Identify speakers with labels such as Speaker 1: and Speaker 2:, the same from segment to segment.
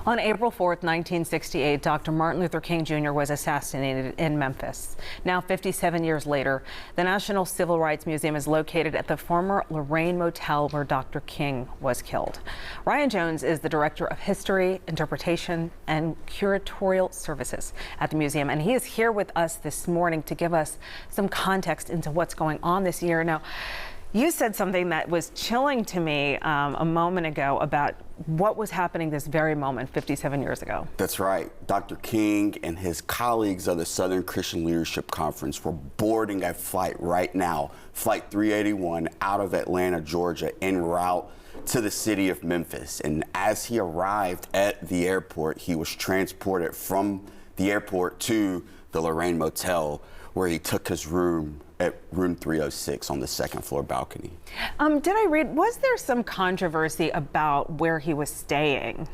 Speaker 1: On April 4th, 1968, Dr. Martin Luther King Jr. was assassinated in Memphis. Now, 57 years later, the National Civil Rights Museum is located at the former Lorraine Motel where Dr. King was killed. Ryan Jones is the Director of History, Interpretation, and Curatorial Services at the museum, and he is here with us this morning to give us some context into what's going on this year. Now, you said something that was chilling to me a moment ago about what was happening this very moment 57 years ago.
Speaker 2: That's right. Dr. King and his colleagues of the Southern Christian Leadership Conference were boarding a flight right now, Flight 381, out of Atlanta, Georgia, en route to the city of Memphis. And as he arrived at the airport, he was transported from the airport to the Lorraine Motel, where he took his room at room 306 on the second floor balcony.
Speaker 1: Did I read, was there some controversy about where he was staying?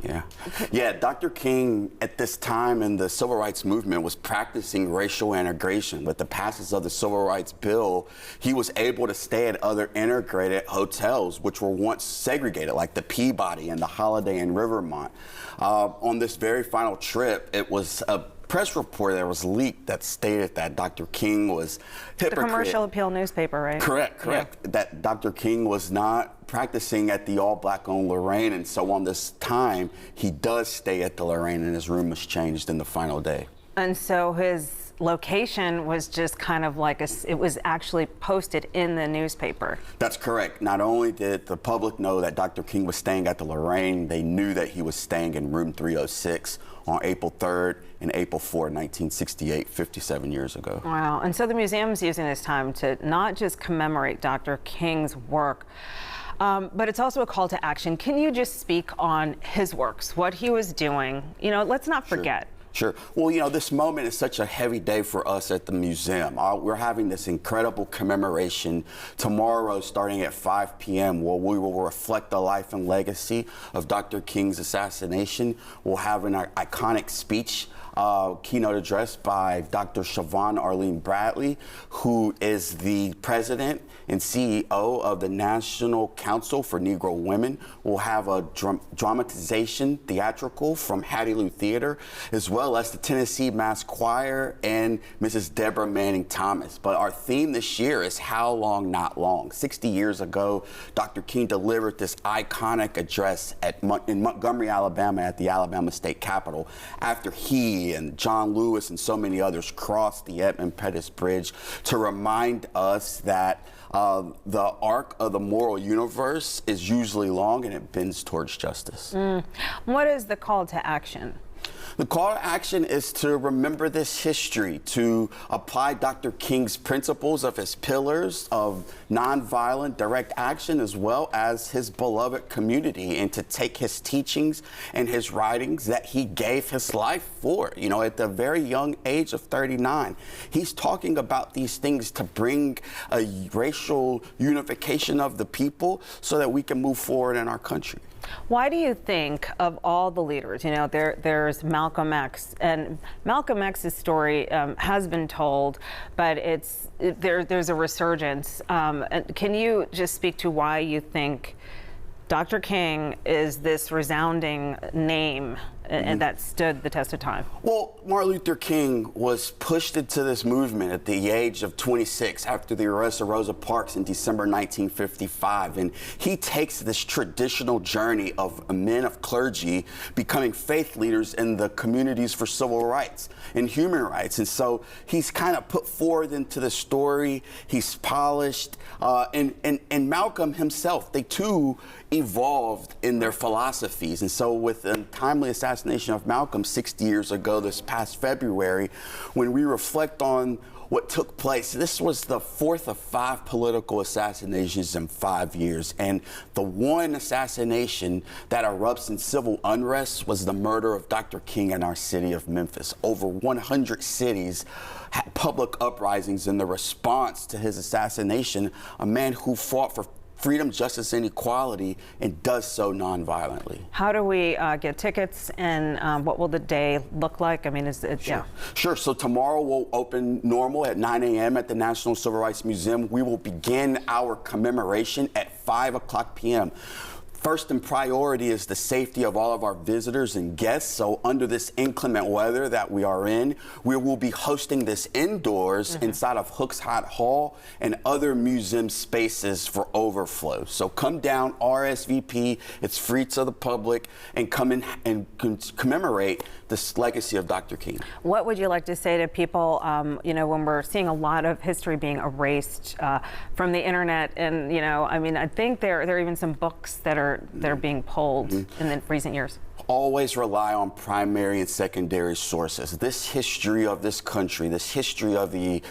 Speaker 2: Yeah, Dr. King at this time in the civil rights movement was practicing racial integration. With the passage of the Civil Rights Bill, he was able to stay at other integrated hotels, which were once segregated, like the Peabody and the Holiday in Rivermont. On this very final trip, it was a press report that was leaked that stated that Dr. King was hypocrite.
Speaker 1: The Commercial Appeal newspaper, right?
Speaker 2: Correct. Yeah. That Dr. King was not practicing at the all-black-owned Lorraine, and so on this time, he does stay at the Lorraine, and his room was changed in the final day.
Speaker 1: And so his location was just kind of like it was actually posted in the newspaper.
Speaker 2: That's correct. Not only did the public know that Dr. King was staying at the Lorraine, they knew that he was staying in room 306 on April 3rd and April 4, 1968, 57 years ago.
Speaker 1: Wow. And so the museum's using this time to not just commemorate Dr. King's work, but it's also a call to action. Can you just speak on his works, what he was doing? You know, let's not forget.
Speaker 2: Sure. Well, you know, this moment is such a heavy day for us at the museum. We're having this incredible commemoration tomorrow starting at 5 p.m. where we will reflect the life and legacy of Dr. King's assassination. We'll have an iconic speech, keynote address by Dr. Siobhan Arlene Bradley, who is the president and CEO of the National Council for Negro Women. We'll have a dramatization theatrical from Hattie Lou Theater, as well as the Tennessee Mass Choir and Mrs. Deborah Manning Thomas. But our theme this year is How Long Not Long. 60 years ago, Dr. King delivered this iconic address in Montgomery, Alabama at the Alabama State Capitol after he and John Lewis and so many others crossed the Edmund Pettus Bridge to remind us that the arc of the moral universe is usually long and it bends towards justice.
Speaker 1: What is the call to action?
Speaker 2: The call to action is to remember this history, to apply Dr. King's principles of his pillars of nonviolent direct action, as well as his beloved community, and to take his teachings and his writings that he gave his life for. You know, at the very young age of 39, he's talking about these things to bring a racial unification of the people so that we can move forward in our country.
Speaker 1: Why do you think of all the leaders, you know, there's Malcolm X, and Malcolm X's story has been told, but there's a resurgence. Can you just speak to why you think Dr. King is this resounding name and that stood the test of time?
Speaker 2: Well, Martin Luther King was pushed into this movement at the age of 26 after the arrest of Rosa Parks in December 1955. And he takes this traditional journey of men of clergy becoming faith leaders in the communities for civil rights and human rights. And so he's kind of put forward into the story. He's polished. And Malcolm himself, they too evolved in their philosophies. And so with the timely assassination of Malcolm 60 years ago this past February, when we reflect on what took place, this was the fourth of 5 political assassinations in 5 years. And the one assassination that erupts in civil unrest was the murder of Dr. King in our city of Memphis. Over 100 cities had public uprisings in the response to his assassination, a man who fought for freedom, justice, and equality, and does so non-violently.
Speaker 1: How do we get tickets, and what will the day look like? I mean, is it,
Speaker 2: Sure, so tomorrow we'll open normal at 9 a.m. at the National Civil Rights Museum. We will begin our commemoration at 5 o'clock p.m. First in priority is the safety of all of our visitors and guests. So under this inclement weather that we are in, we will be hosting this indoors inside of Hooks Hot Hall and other museum spaces for overflow. So come down, RSVP, it's free to the public, and come in and commemorate this legacy of Dr. King.
Speaker 1: What would you like to say to people, you know, when we're seeing a lot of history being erased from the internet? And, you know, I mean, I think there are even some books that are being pulled in the recent years.
Speaker 2: Always rely on primary and secondary sources. This history of this country, this history of the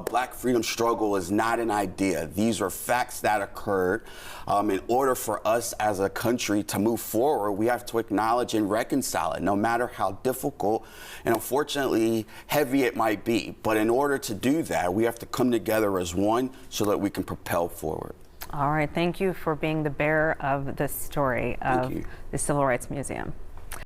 Speaker 2: Black freedom struggle is not an idea. These are facts that occurred. In order for us as a country to move forward, we have to acknowledge and reconcile it, no matter how difficult and unfortunately heavy it might be. But in order to do that, we have to come together as one so that we can propel forward.
Speaker 1: All right, thank you for being the bearer of the story of the Civil Rights Museum.